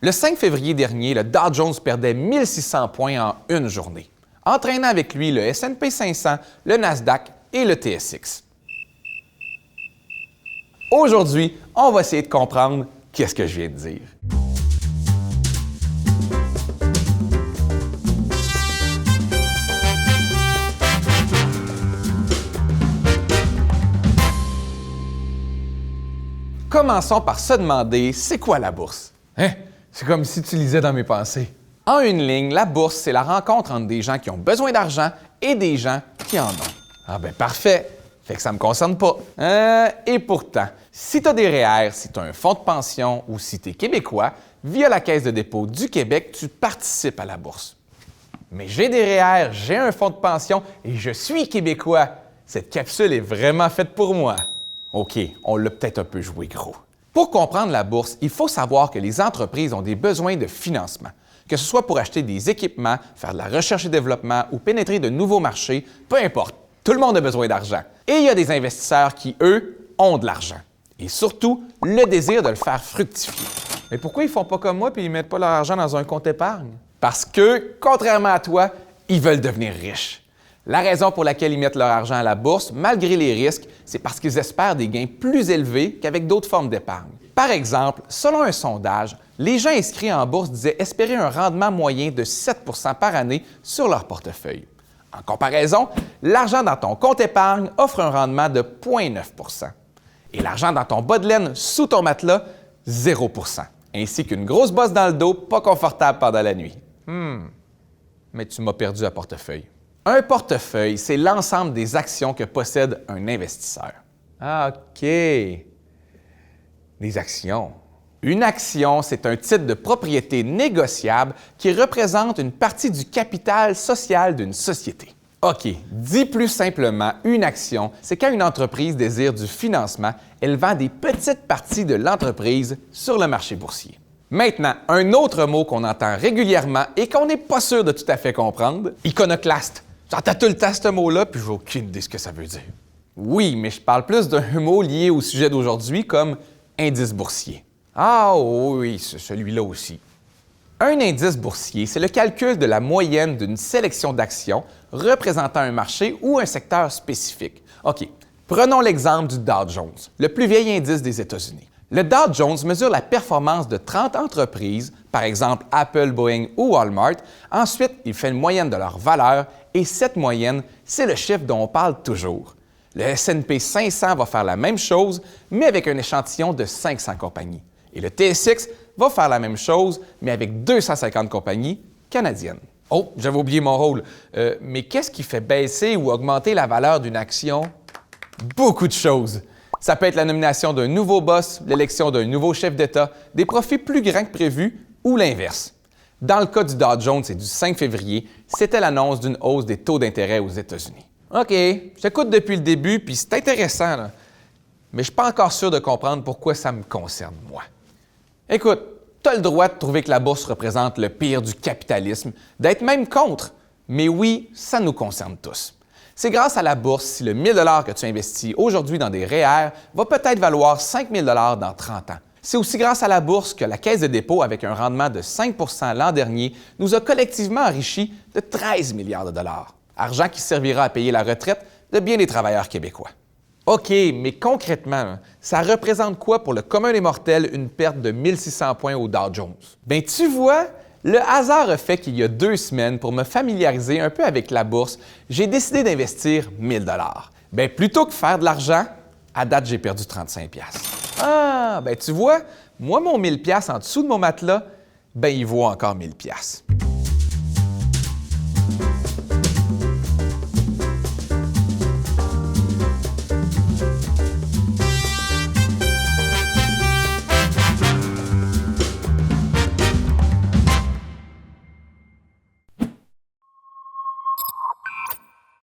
Le 5 février dernier, le Dow Jones perdait 1600 points en une journée, entraînant avec lui le S&P 500, le Nasdaq et le TSX. Aujourd'hui, on va essayer de comprendre qu'est-ce que je viens de dire. Commençons par se demander, c'est quoi la bourse? Hein? C'est comme si tu lisais dans mes pensées. En une ligne, la bourse, c'est la rencontre entre des gens qui ont besoin d'argent et des gens qui en ont. Ah ben parfait! Fait que ça me concerne pas. Et pourtant, si tu as des REER, si tu as un fonds de pension ou si tu es québécois, via la Caisse de dépôt du Québec, tu participes à la bourse. Mais j'ai des REER, j'ai un fonds de pension et je suis québécois. Cette capsule est vraiment faite pour moi. OK, on l'a peut-être un peu joué gros. Pour comprendre la bourse, il faut savoir que les entreprises ont des besoins de financement, que ce soit pour acheter des équipements, faire de la recherche et développement ou pénétrer de nouveaux marchés, peu importe. Tout le monde a besoin d'argent. Et il y a des investisseurs qui, eux, ont de l'argent. Et surtout, le désir de le faire fructifier. Mais pourquoi ils font pas comme moi et ils mettent pas leur argent dans un compte épargne? Parce que, contrairement à toi, ils veulent devenir riches. La raison pour laquelle ils mettent leur argent à la bourse, malgré les risques, c'est parce qu'ils espèrent des gains plus élevés qu'avec d'autres formes d'épargne. Par exemple, selon un sondage, les gens inscrits en bourse disaient espérer un rendement moyen de 7 % par année sur leur portefeuille. En comparaison, l'argent dans ton compte épargne offre un rendement de 0,9 % et l'argent dans ton bas de laine sous ton matelas, 0 %, ainsi qu'une grosse bosse dans le dos pas confortable pendant la nuit. Mais tu m'as perdu à portefeuille. Un portefeuille, c'est l'ensemble des actions que possède un investisseur. Ah, OK. Des actions. Une action, c'est un titre de propriété négociable qui représente une partie du capital social d'une société. OK, dit plus simplement, une action, c'est quand une entreprise désire du financement, elle vend des petites parties de l'entreprise sur le marché boursier. Maintenant, un autre mot qu'on entend régulièrement et qu'on n'est pas sûr de tout à fait comprendre, iconoclaste. J'entends tout le temps ce mot-là, puis j'ai aucune idée de ce que ça veut dire. Oui, mais je parle plus d'un mot lié au sujet d'aujourd'hui comme indice boursier. Ah oui, celui-là aussi. Un indice boursier, c'est le calcul de la moyenne d'une sélection d'actions représentant un marché ou un secteur spécifique. OK, prenons l'exemple du Dow Jones, le plus vieil indice des États-Unis. Le Dow Jones mesure la performance de 30 entreprises, par exemple Apple, Boeing ou Walmart. Ensuite, il fait une moyenne de leur valeur et cette moyenne, c'est le chiffre dont on parle toujours. Le S&P 500 va faire la même chose, mais avec un échantillon de 500 compagnies. Et le TSX va faire la même chose, mais avec 250 compagnies canadiennes. Oh, j'avais oublié mon rôle. Mais qu'est-ce qui fait baisser ou augmenter la valeur d'une action? Beaucoup de choses. Ça peut être la nomination d'un nouveau boss, l'élection d'un nouveau chef d'État, des profits plus grands que prévu ou l'inverse. Dans le cas du Dow Jones et du 5 février, c'était l'annonce d'une hausse des taux d'intérêt aux États-Unis. OK, je t'écoute depuis le début, puis c'est intéressant, là. Mais je ne suis pas encore sûr de comprendre pourquoi ça me concerne, moi. Écoute, tu as le droit de trouver que la bourse représente le pire du capitalisme, d'être même contre. Mais oui, ça nous concerne tous. C'est grâce à la bourse si le 1 000 $ que tu investis aujourd'hui dans des REER va peut-être valoir 5 000 $ dans 30 ans. C'est aussi grâce à la bourse que la Caisse de dépôt, avec un rendement de 5 % l'an dernier, nous a collectivement enrichis de 13 milliards de dollars. Argent qui servira à payer la retraite de bien des travailleurs québécois. OK, mais concrètement, ça représente quoi pour le commun des mortels une perte de 1600 points au Dow Jones? Bien, tu vois, le hasard a fait qu'il y a 2 semaines, pour me familiariser un peu avec la bourse, j'ai décidé d'investir 1 000 $. Bien, plutôt que faire de l'argent, à date, j'ai perdu 35$. Ah, bien, tu vois, moi, mon 1 000$ en dessous de mon matelas, bien, il vaut encore 1 000$.